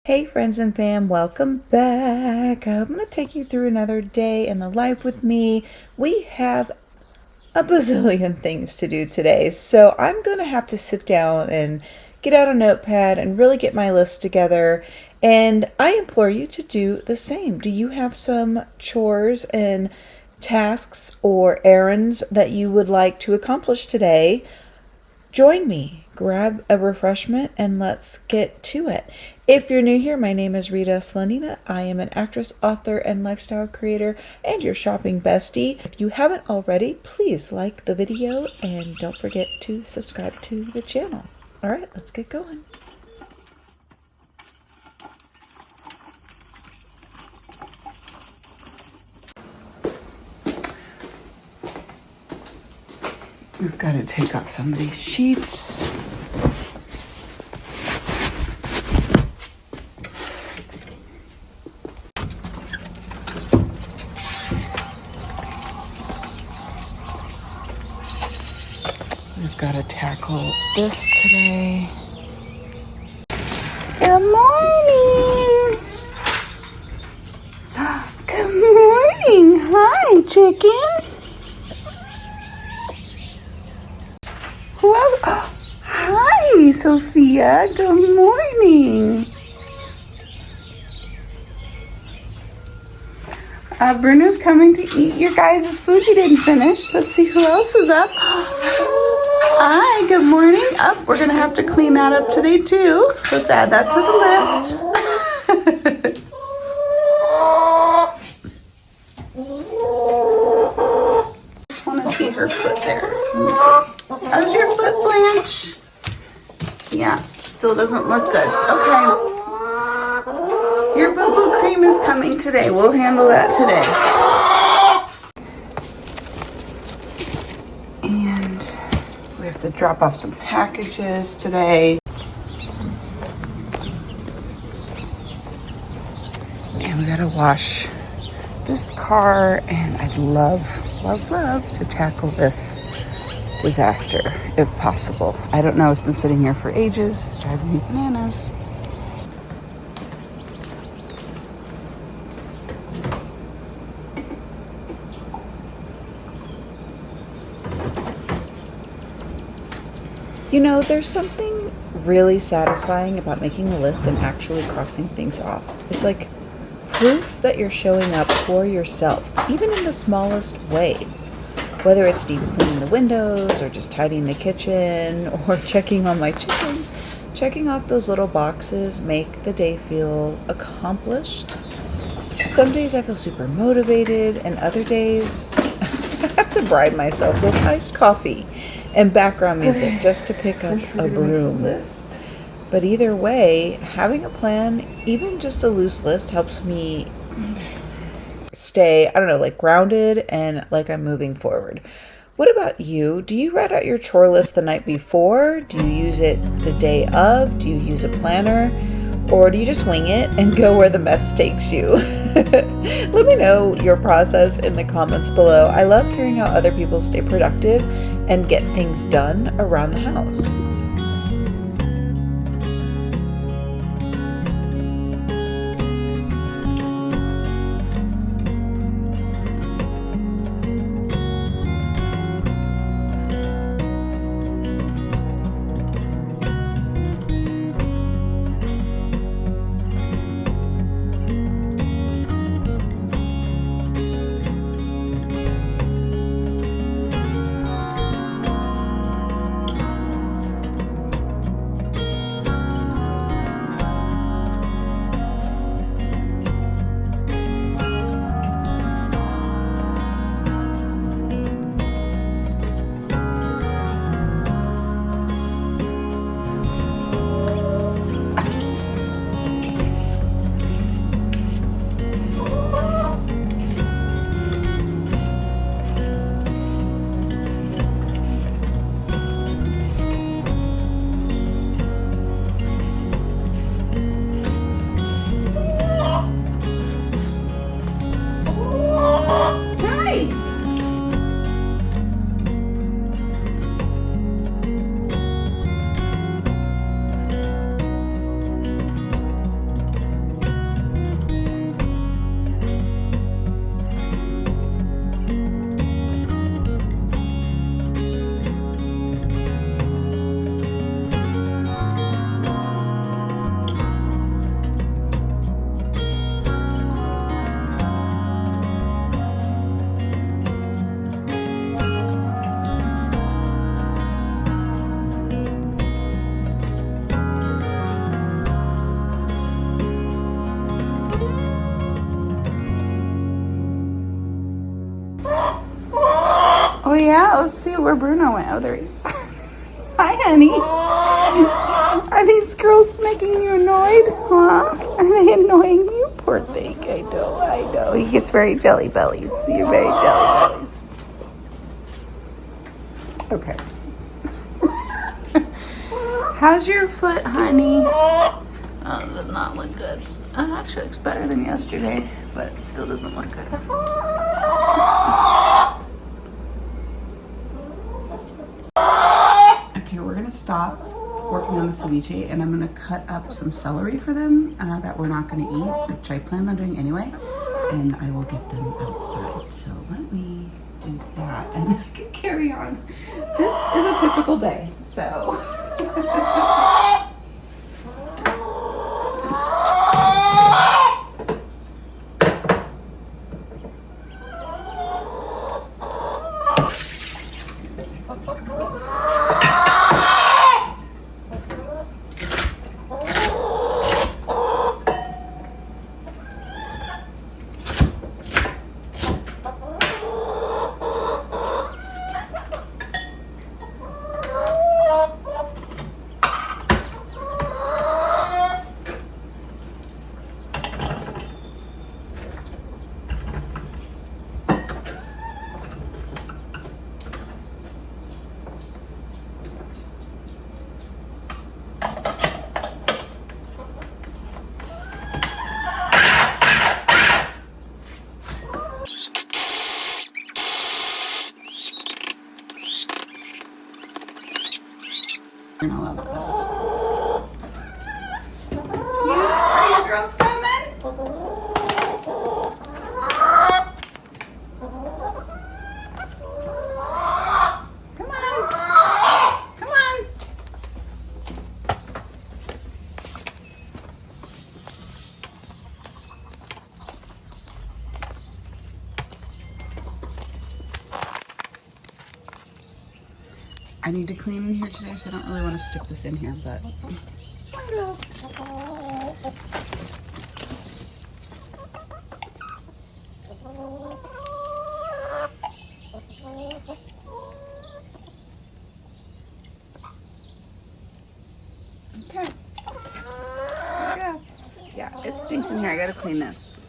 Hey friends and fam, welcome back. I'm going to take you through another day in the life with me. We have a bazillion things to do today, so I'm going to have to sit down and get out a notepad and really get my list together. And I implore you to do the same. Do you have some chores and tasks or errands that you would like to accomplish today? Join me, grab a refreshment, and let's get to it. If you're new here, my name is Rita Slanina. I am an actress, author, and lifestyle creator, and your shopping bestie. If you haven't already, please like the video and don't forget to subscribe to the channel. All right, let's get going. We've got to take off some of these sheets. We've got to tackle this today. Good morning. Good morning. Hi, chicken. Whoever. Hi, Sofia. Good morning. Bruno's coming to eat your guys' food you didn't finish. Let's see who else is up. Hi, good morning. We're going to have to clean that up today too. So let's add that to the list. Just want to see her foot there. Let me see. How's your foot, Blanche? Yeah, still doesn't look good. Okay. Your boo-boo cream is coming today. We'll handle that today. And we have to drop off some packages today. And we gotta wash this car, and I'd love to tackle this disaster if possible. I don't know, it's been sitting here for ages. It's driving me bananas. You know, there's something really satisfying about making a list and actually crossing things off. It's like proof that you're showing up for yourself, even in the smallest ways. Whether it's deep cleaning the windows or just tidying the kitchen or checking on my chickens, checking off those little boxes make the day feel accomplished. Some days I feel super motivated, and other days I have to bribe myself with iced coffee and background music just to pick up a broom. But either way, having a plan, even just a loose list, helps me stay, like grounded and like I'm moving forward. What about you? Do you write out your chore list the night before? Do you use it the day of? Do you use a planner? Or do you just wing it and go where the mess takes you? Let me know your process in the comments below. I love hearing how other people stay productive and get things done around the house. yeah, let's see where Bruno went. Oh, there he is. Hi, honey. Are these girls making you annoyed? Huh? Are they annoying you? Poor thing. I know. He gets very jelly bellies. You're very jelly bellies. Okay. How's your foot, honey? Oh, it does not look good. It actually looks better than yesterday, but it still doesn't look good. Okay, we're gonna stop working on the ceviche, and I'm gonna cut up some celery for them that we're not gonna eat, which I plan on doing anyway, and I will get them outside. So let me do that, and I can carry on. This is a typical day, so. I love this. Yeah, are you girls coming? Come on. Come on. I need to clean in here today, so I don't really want to stick this in here, but. Okay. There we go. Yeah, it stinks in here. I gotta clean this.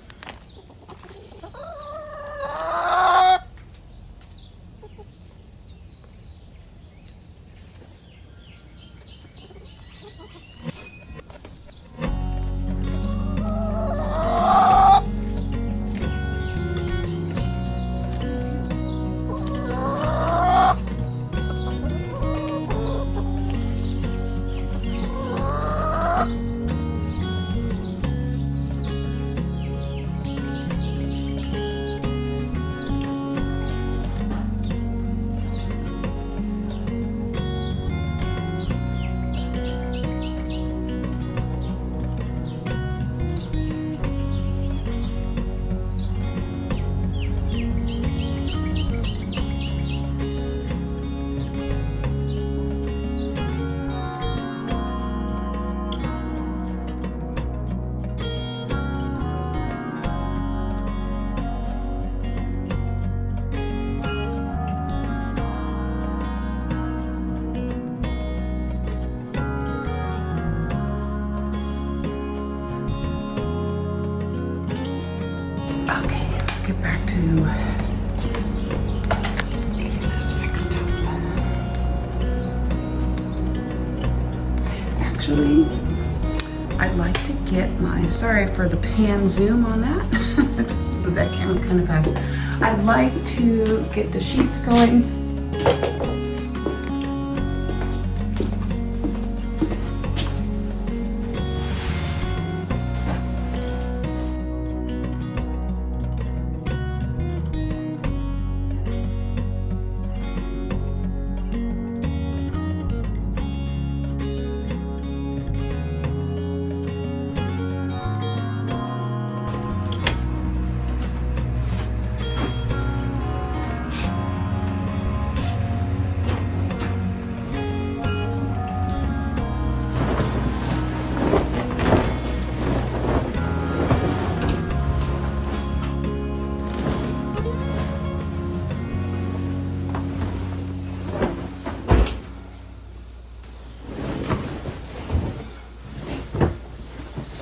Okay, let's get back to getting this fixed up. Actually, I'd like to get my, sorry for the pan zoom on that. Just move that camera kind of fast. I'd like to get the sheets going.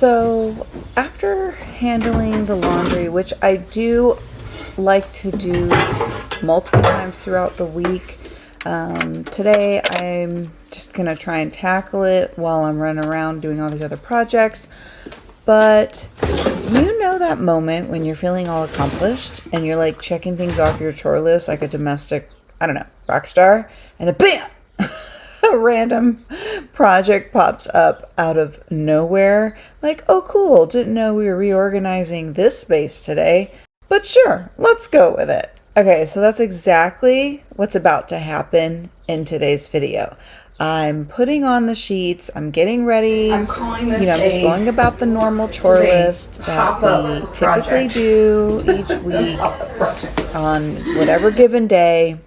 So, after handling the laundry, which I do like to do multiple times throughout the week, today I'm just going to try and tackle it while I'm running around doing all these other projects. But you know that moment when you're feeling all accomplished and you're like checking things off your chore list like a domestic, I don't know, rock star, and then BAM! A random project pops up out of nowhere. Like, oh cool, didn't know we were reorganizing this space today, but sure, let's go with it. Okay, so that's exactly what's about to happen in today's video. I'm putting on the sheets, I'm getting ready. I'm calling this I'm just going about the normal chore list that we typically do each week on whatever given day.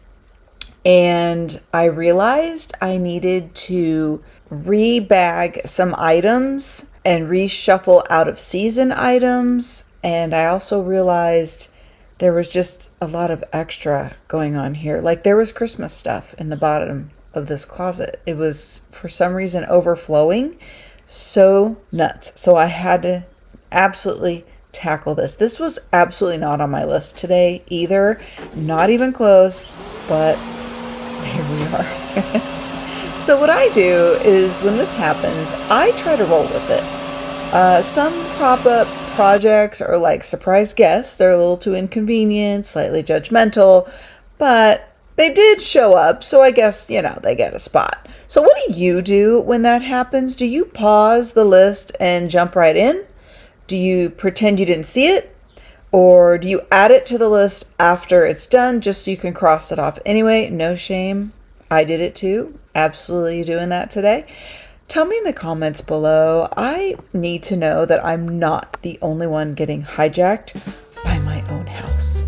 And I realized I needed to rebag some items and reshuffle out of season items. And I also realized there was just a lot of extra going on here. Like there was Christmas stuff in the bottom of this closet. It was for some reason overflowing. So nuts. So I had to absolutely tackle this. This was absolutely not on my list today either. Not even close, but here we are. So what I do is when this happens, I try to roll with it. Some pop-up projects are like surprise guests. They're a little too inconvenient, slightly judgmental, but they did show up, so I guess, they get a spot. So what do you do when that happens? Do you pause the list and jump right in? Do you pretend you didn't see it? Or do you add it to the list after it's done just so you can cross it off anyway? No shame. I did it too. Absolutely doing that today. Tell me in the comments below. I need to know that I'm not the only one getting hijacked by my own house.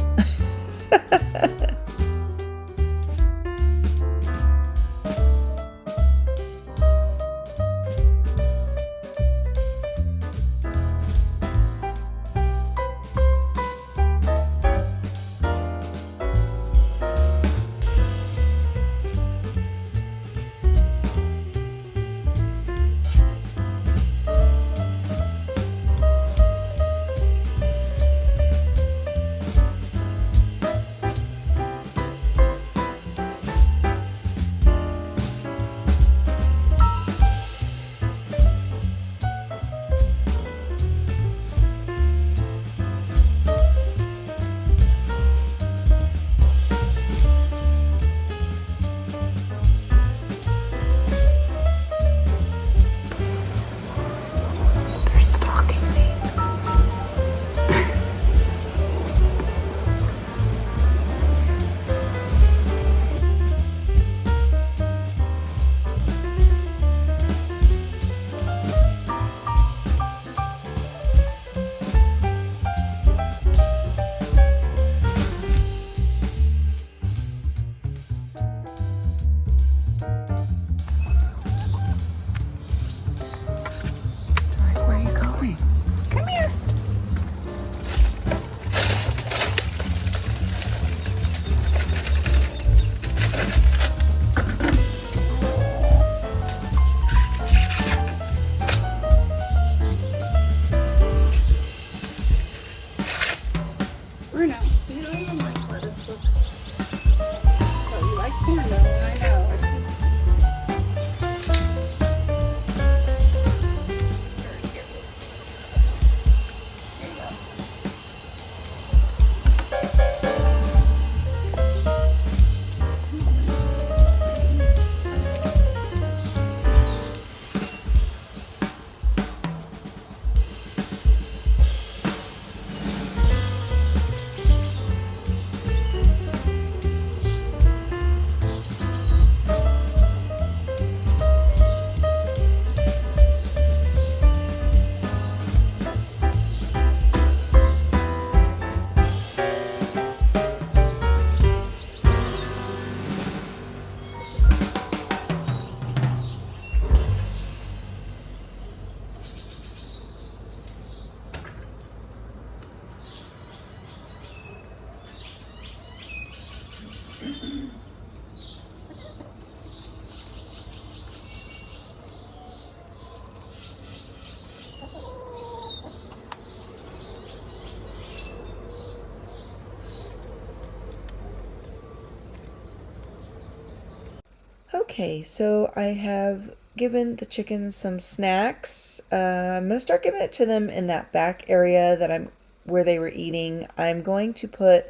Okay, so I have given the chickens some snacks. I'm gonna start giving it to them in that back area that I'm where they were eating. I'm going to put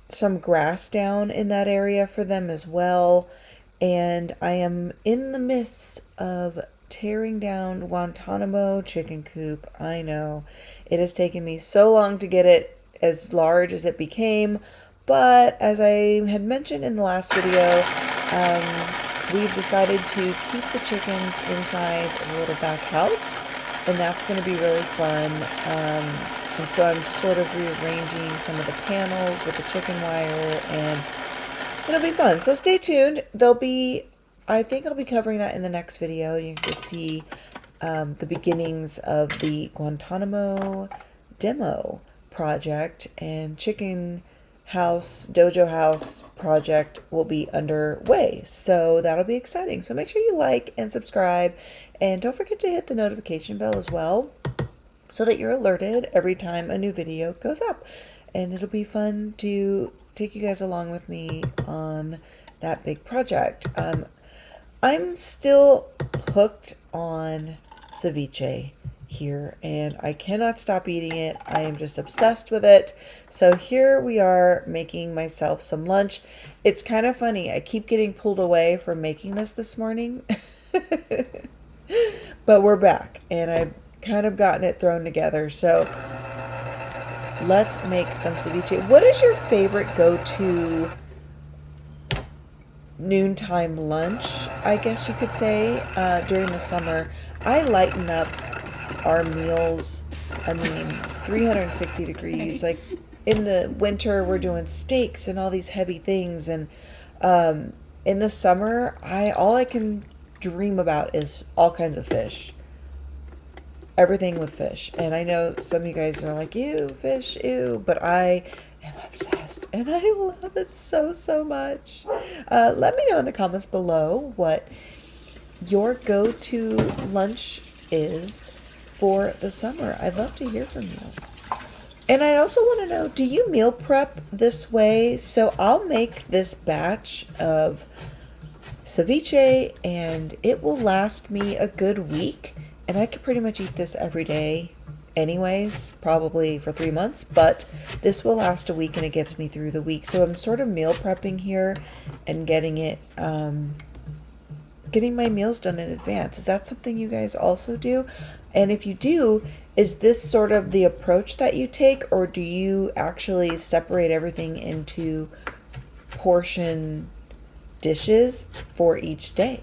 some grass down in that area for them as well. And I am in the midst of tearing down Guantanamo chicken coop. I know it has taken me so long to get it as large as it became, but as I had mentioned in the last video, we've decided to keep the chickens inside a little back house, and that's going to be really fun. And so I'm sort of rearranging some of the panels with the chicken wire, and it'll be fun. So stay tuned. I think I'll be covering that in the next video. You can see the beginnings of the Guantanamo demo project, and chicken house, dojo house project will be underway. So that'll be exciting. So make sure you like and subscribe, and don't forget to hit the notification bell as well, so that you're alerted every time a new video goes up. And it'll be fun to take you guys along with me on that big project. I'm still hooked on ceviche here, and I cannot stop eating it. I am just obsessed with it. So here we are making myself some lunch. It's kind of funny. I keep getting pulled away from making this morning. But we're back, and I've kind of gotten it thrown together. So let's make some ceviche. What is your favorite go-to noontime lunch, I guess you could say, during the summer? I lighten up our meals. I mean, 360 degrees. Like in the winter, we're doing steaks and all these heavy things, and in the summer, all I can dream about is all kinds of fish. Everything with fish. And I know some of you guys are like, ew, fish, ew, but I am obsessed, and I love it so much. Let me know in the comments below what your go-to lunch is for the summer. I'd love to hear from you. And I also want to know, do you meal prep this way? So I'll make this batch of ceviche, and it will last me a good week, and I could pretty much eat this every day anyways, probably for 3 months, but this will last a week, and it gets me through the week. So I'm sort of meal prepping here and getting my meals done in advance. Is that something you guys also do? And if you do, is this sort of the approach that you take, or do you actually separate everything into portion dishes for each day?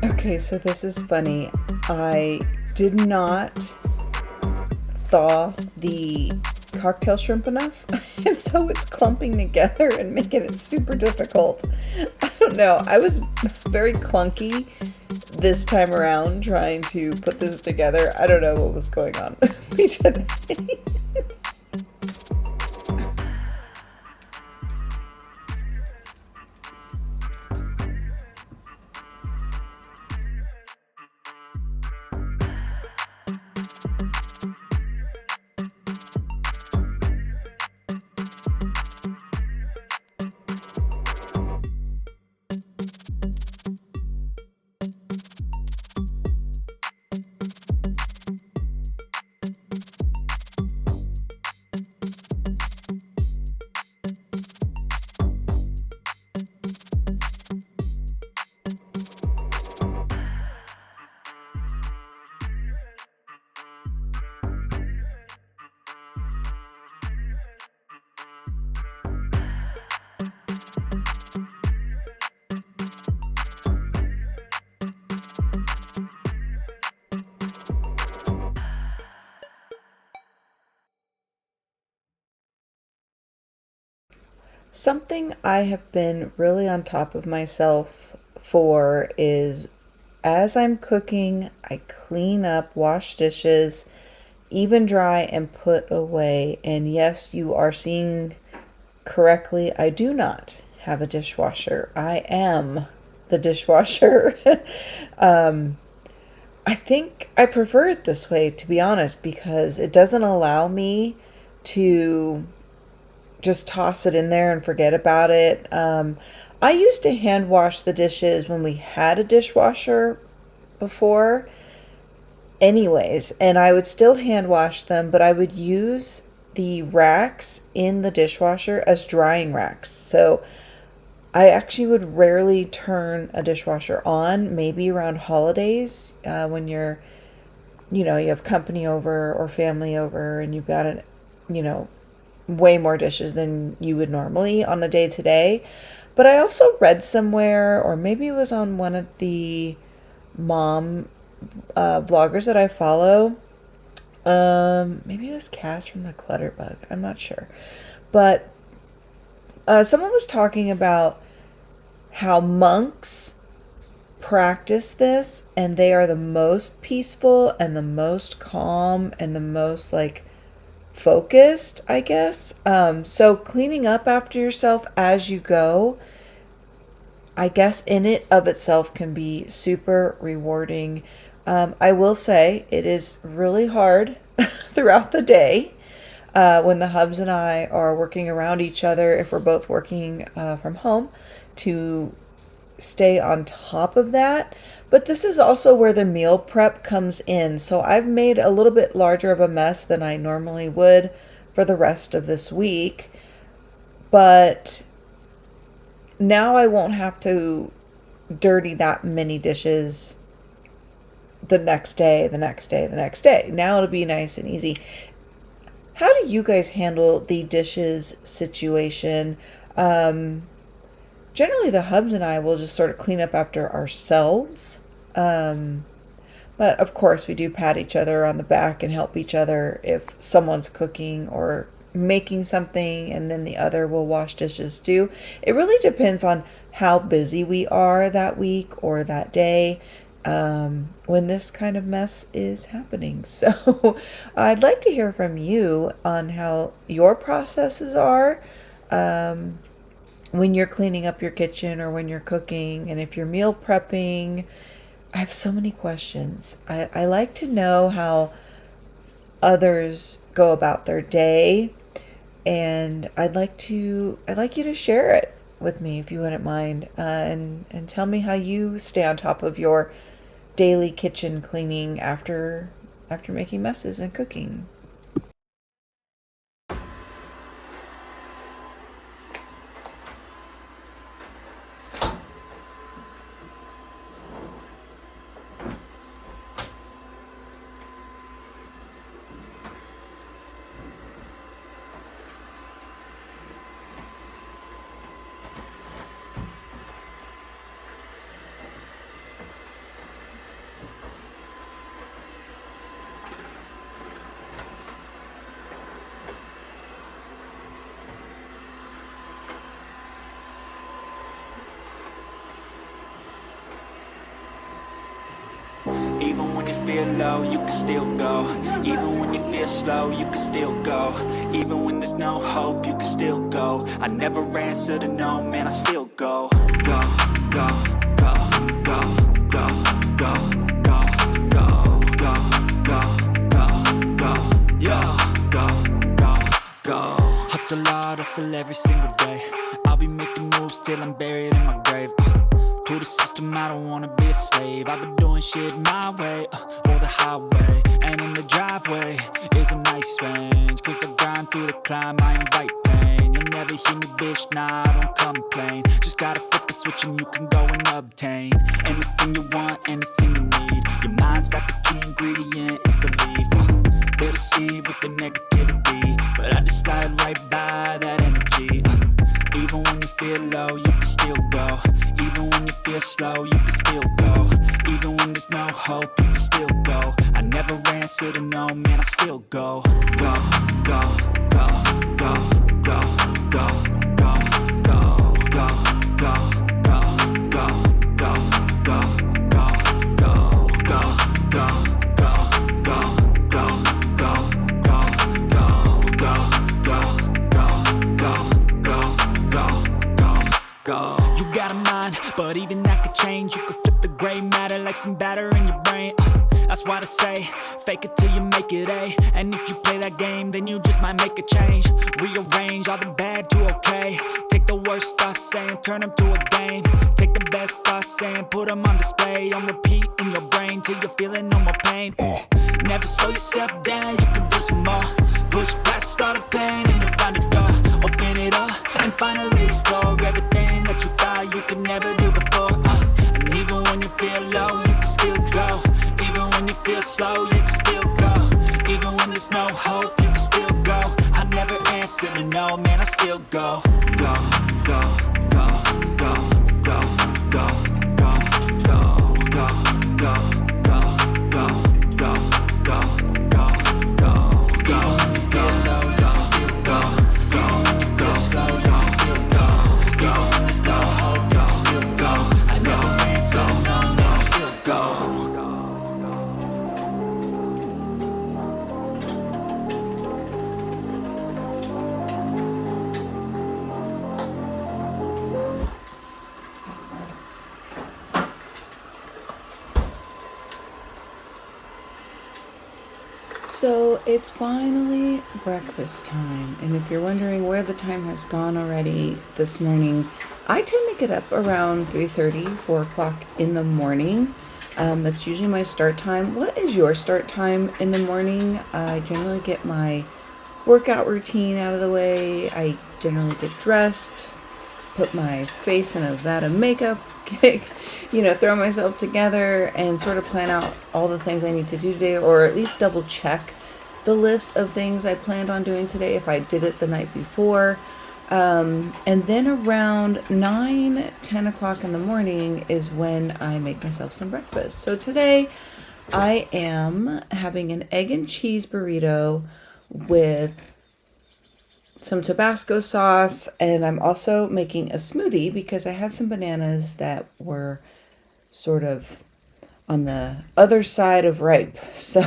Okay, so this is funny. I did not thaw the cocktail shrimp enough, and so it's clumping together and making it super difficult. I don't know. I was very clunky this time around trying to put this together. I don't know what was going on with me today. Something I have been really on top of myself for is as I'm cooking, I clean up, wash dishes, even dry and put away. And yes, you are seeing correctly, I do not have a dishwasher. I am the dishwasher. um, I think I prefer it this way, to be honest, because it doesn't allow me to just toss it in there and forget about it. I used to hand wash the dishes when we had a dishwasher before, anyways, and I would still hand wash them, but I would use the racks in the dishwasher as drying racks. So I actually would rarely turn a dishwasher on, maybe around holidays, when you have company over or family over and you've got you know, way more dishes than you would normally on a day to day. But I also read somewhere, or maybe it was on one of the mom vloggers that I follow. Maybe it was Cass from the Clutterbug. I'm not sure. But someone was talking about how monks practice this and they are the most peaceful and the most calm and the most like focused, I guess. So cleaning up after yourself as you go, I guess in it of itself can be super rewarding. I will say it is really hard throughout the day when the hubs and I are working around each other, if we're both working from home, to stay on top of that. But this is also where the meal prep comes in. So I've made a little bit larger of a mess than I normally would for the rest of this week. But now I won't have to dirty that many dishes the next day, the next day, the next day. Now it'll be nice and easy. How do you guys handle the dishes situation? Generally, the hubs and I will just sort of clean up after ourselves. But of course, we do pat each other on the back and help each other if someone's cooking or making something, and then the other will wash dishes too. It really depends on how busy we are that week or that day when this kind of mess is happening. So I'd like to hear from you on how your processes are when you're cleaning up your kitchen or when you're cooking, and if you're meal prepping. I have so many questions. I like to know how others go about their day, and I'd like you to share it with me if you wouldn't mind, and tell me how you stay on top of your daily kitchen cleaning after making messes and cooking. Even when you feel low, you can still go. Even when you feel slow, you can still go. Even when there's no hope, you can still go. I never answer to no, man, I still go. Go, go, go, go, go, go, go, go, go, go, go, go, yo, go, go, go. Hustle hard, hustle every single day. I'll be making moves till I'm buried in my grave. To the system, I don't wanna be a slave. I've been doing shit my way, or the highway. And in the driveway is a nice range. Cause I grind through the climb, I invite pain. You'll never hear me, bitch, nah, I don't complain. Just gotta flip the switch and you can go and obtain anything you want, anything you need. Your mind's got the key ingredient, it's belief. They deceive with the negativity, but I just slide right by that energy. Even when you feel low, you can still go. Even when you feel slow, you can still go. Even when there's no hope, you can still go. I never answer to no, man, I still go. Go, go, go, go, go, go, go, But even that could change. You could flip the gray matter like some batter in your brain. That's why I say, fake it till you make it A. And if you play that game, then you just might make a change. Rearrange all the bad to okay. Take the worst thoughts saying, turn them to a game. Take the best thoughts saying, put them on display. On repeat in your brain till you're feeling no more pain. Never slow yourself down, you can do some more. Push past all the pain and you'll find a door. Open it up and finally explore everything that you thought you could never do before. And even when you feel low, you can still go. Even when you feel slow, you can still go. Even when there's no hope, you can still go. I never answer to no, man, I still go. Go, go, go, go, go, go, go, go, go, go. So it's finally breakfast time, and if you're wondering where the time has gone already this morning, I tend to get up around 3:30, 4 o'clock in the morning. That's usually my start time. What is your start time in the morning? I generally get my workout routine out of the way. I generally get dressed, put my face in a vat of makeup, throw myself together and sort of plan out all the things I need to do today, or at least double check the list of things I planned on doing today if I did it the night before. And then around 9, 10 o'clock in the morning is when I make myself some breakfast. So today I am having an egg and cheese burrito with some Tabasco sauce, and I'm also making a smoothie because I had some bananas that were sort of on the other side of ripe. So,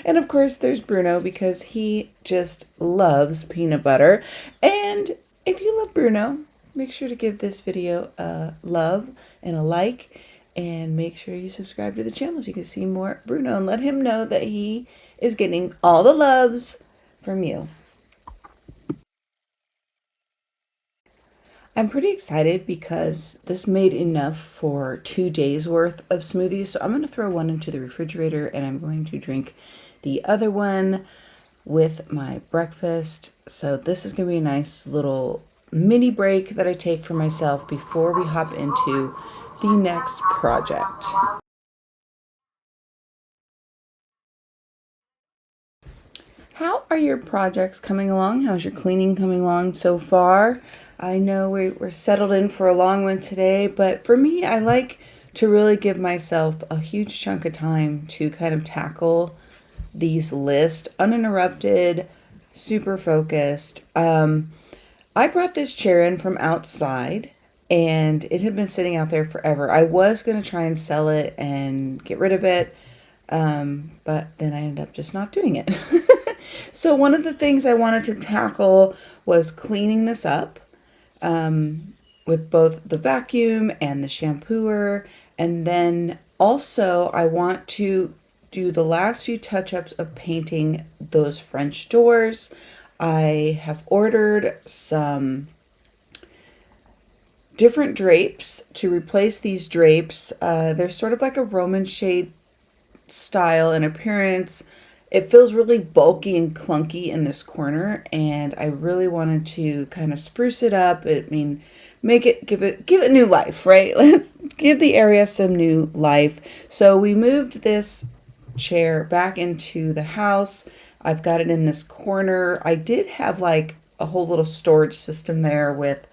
and of course there's Bruno because he just loves peanut butter. And if you love Bruno, make sure to give this video a love and a like, and make sure you subscribe to the channel so you can see more Bruno and let him know that he is getting all the loves from you. I'm pretty excited because this made enough for 2 days worth of smoothies. So I'm going to throw one into the refrigerator and I'm going to drink the other one with my breakfast. So this is going to be a nice little mini break that I take for myself before we hop into the next project. How are your projects coming along? How's your cleaning coming along so far? I know we're settled in for a long one today, but for me, I like to really give myself a huge chunk of time to kind of tackle these lists uninterrupted, super focused. I brought this chair in from outside and it had been sitting out there forever. I was going to try and sell it and get rid of it, but then I ended up just not doing it. So one of the things I wanted to tackle was cleaning this up with both the vacuum and the shampooer. And then also I want to do the last few touch-ups of painting those French doors. I have ordered some different drapes to replace these drapes. They're sort of like a Roman shade style and appearance. It feels really bulky and clunky in this corner, and I really wanted to kind of spruce it up. Give it new life, right? Let's give the area some new life. So we moved this chair back into the house. I've got it in this corner. I did have like a whole little storage system there with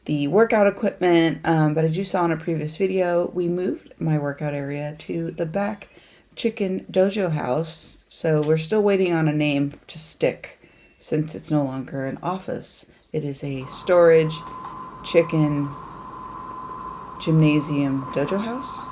the workout equipment, but as you saw in a previous video, we moved my workout area to the back chicken dojo house. So we're still waiting on a name to stick since it's no longer an office. It is a storage chicken gymnasium dojo house.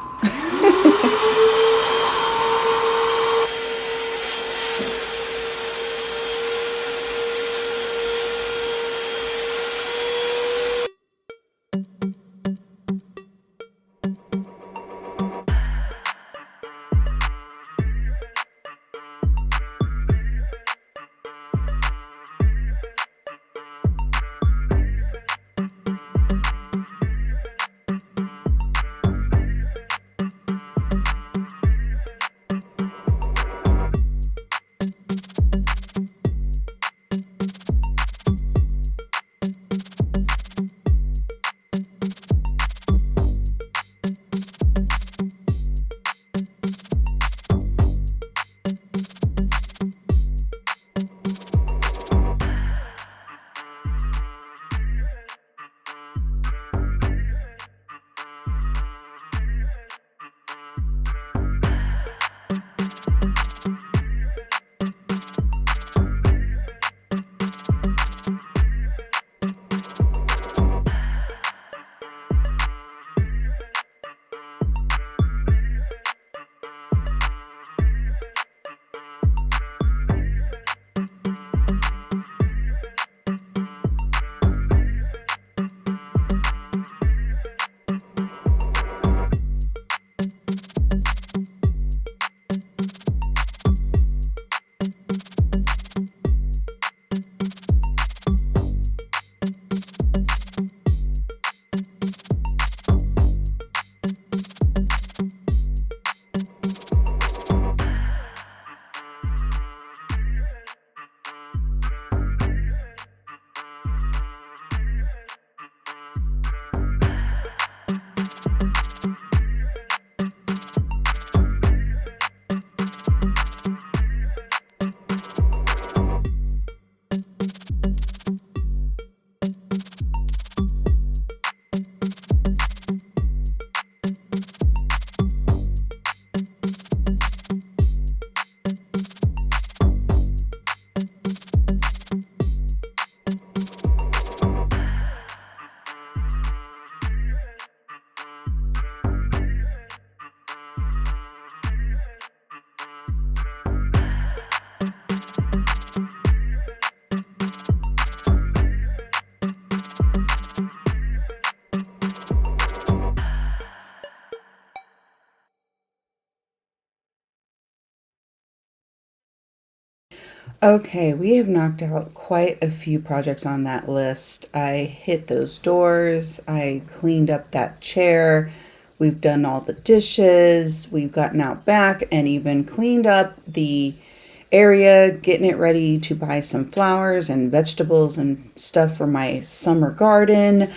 Okay, we have knocked out quite a few projects on that list. I hit those doors, I cleaned up that chair, we've done all the dishes, we've gotten out back and even cleaned up the area, getting it ready to buy some flowers and vegetables and stuff for my summer garden.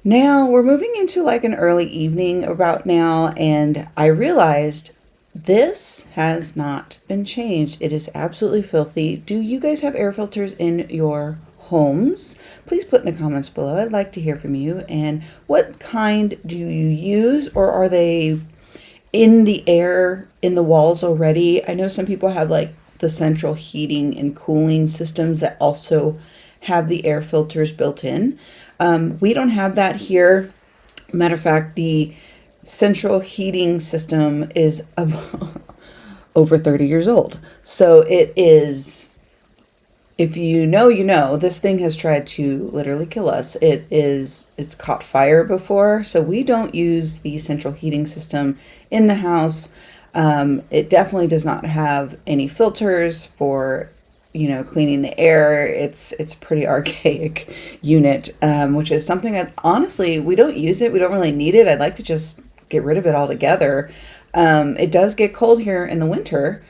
Now we're moving into like an early evening about now, and I realized this has not been changed. It is absolutely filthy. Do you guys have air filters in your homes? Please put in the comments below. I'd like to hear from you. And what kind do you use, or are they in the air in the walls already? I know some people have like the central heating and cooling systems that also have the air filters built in. We don't have that here. Matter of fact, the central heating system is over 30 years old. So it is, if you know, you know, this thing has tried to literally kill us. It's caught fire before. So we don't use the central heating system in the house. It definitely does not have any filters for, cleaning the air. It's pretty archaic unit, which is something that honestly, we don't use it. We don't really need it. I'd like to just get rid of it altogether. It does get cold here in the winter,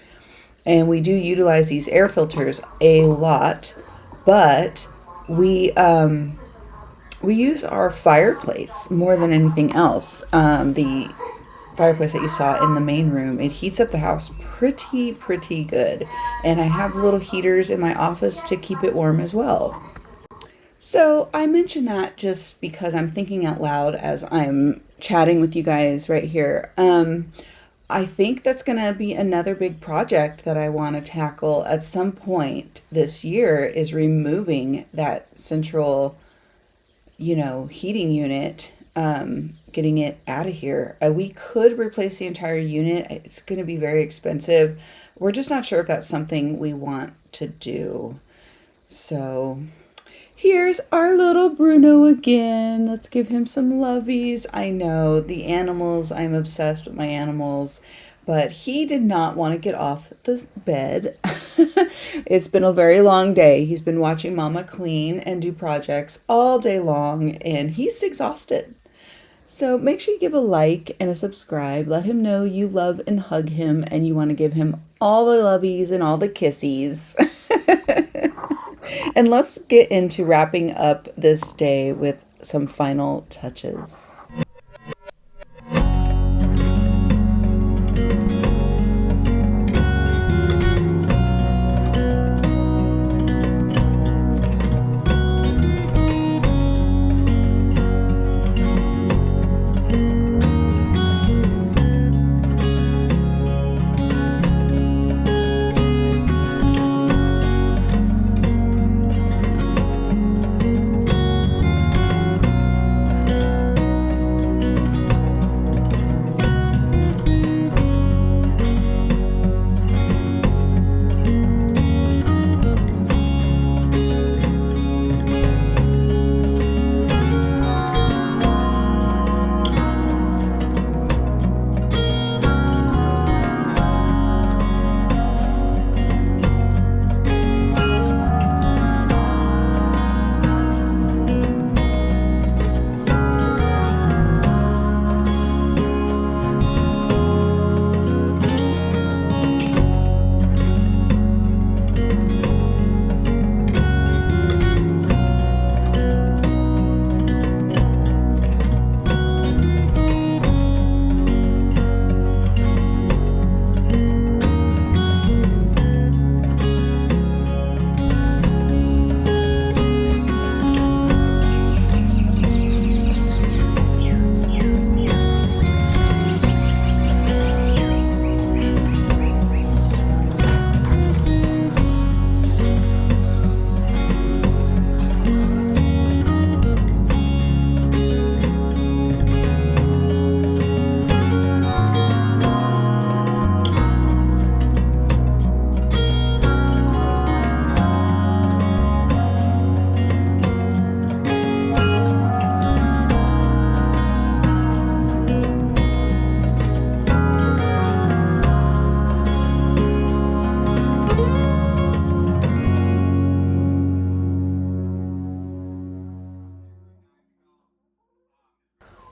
and we do utilize these air filters a lot, but we use our fireplace more than anything else. The fireplace that you saw in the main room, it heats up the house pretty good, and I have little heaters in my office to keep it warm as well. So I mention that just because I'm thinking out loud as I'm chatting with you guys right here. I think that's going to be another big project that I want to tackle at some point this year, is removing that central, heating unit, getting it out of here. We could replace the entire unit. It's going to be very expensive. We're just not sure if that's something we want to do. So here's our little Bruno again. Let's give him some lovies. I know, the animals, I'm obsessed with my animals, but he did not want to get off the bed. It's been a very long day. He's been watching Mama clean and do projects all day long, and he's exhausted. So make sure you give a like and a subscribe. Let him know you love and hug him, and you want to give him all the lovies and all the kissies. And let's get into wrapping up this day with some final touches.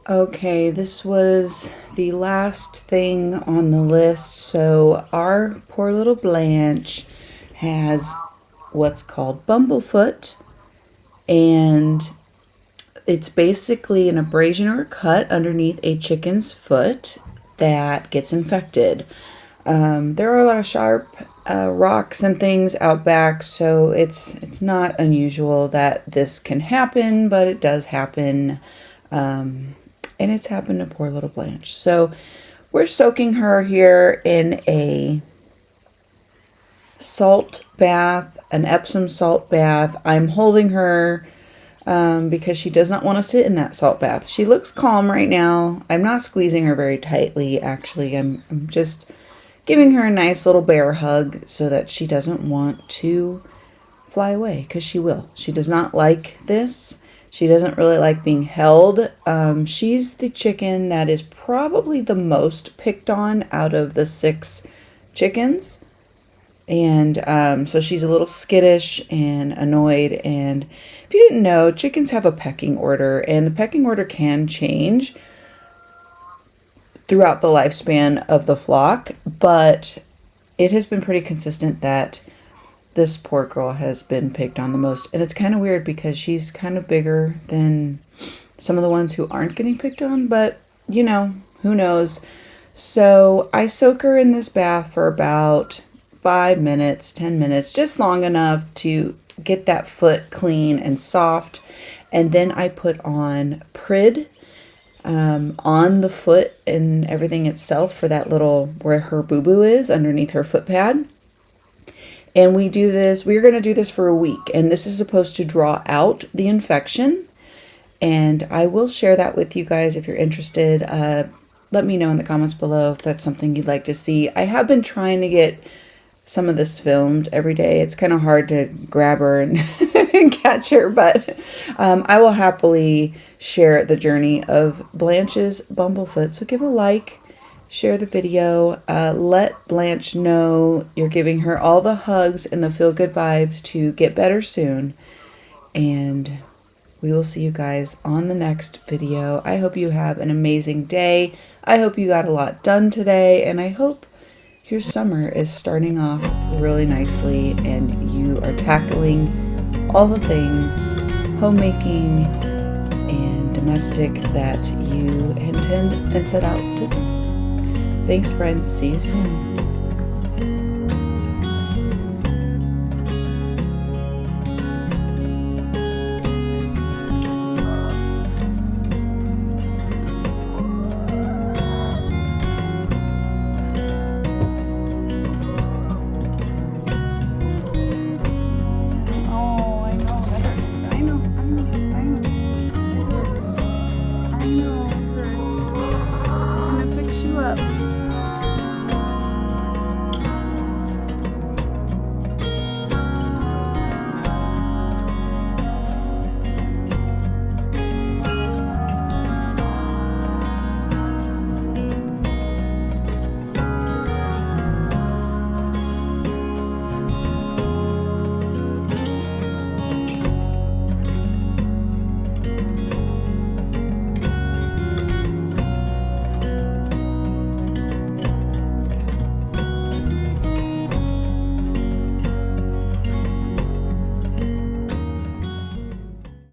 Okay, this was the last thing on the list. So our poor little Blanche has what's called Bumblefoot, and it's basically an abrasion or a cut underneath a chicken's foot that gets infected. There are a lot of sharp rocks and things out back, so it's not unusual that this can happen, but it does happen, and it's happened to poor little Blanche. So we're soaking her here in a salt bath, an Epsom salt bath. I'm holding her because she does not want to sit in that salt bath. She looks calm right now. I'm not squeezing her very tightly, actually. I'm just giving her a nice little bear hug so that she doesn't want to fly away, because she will. She does not like this. She doesn't really like being held. She's the chicken that is probably the most picked on out of the 6 chickens. And so she's a little skittish and annoyed. And if you didn't know, chickens have a pecking order, and the pecking order can change throughout the lifespan of the flock, but it has been pretty consistent that this poor girl has been picked on the most. And it's kind of weird because she's kind of bigger than some of the ones who aren't getting picked on, but you know, who knows. So I soak her in this bath for about 5 minutes, 10 minutes, just long enough to get that foot clean and soft. And then I put on Prid on the foot and everything itself for that little, where her boo-boo is, underneath her foot pad. And we're going to do this for a week. And this is supposed to draw out the infection. And I will share that with you guys if you're interested. Let me know in the comments below if that's something you'd like to see. I have been trying to get some of this filmed every day. It's kind of hard to grab her and, and catch her, but I will happily share the journey of Blanche's Bumblefoot. So give a like, share the video, let Blanche know you're giving her all the hugs and the feel-good vibes to get better soon. And we will see you guys on the next video. I hope you have an amazing day. I hope you got a lot done today, and I hope your summer is starting off really nicely and you are tackling all the things homemaking and domestic that you intend and set out to do. Thanks, friends. See you soon.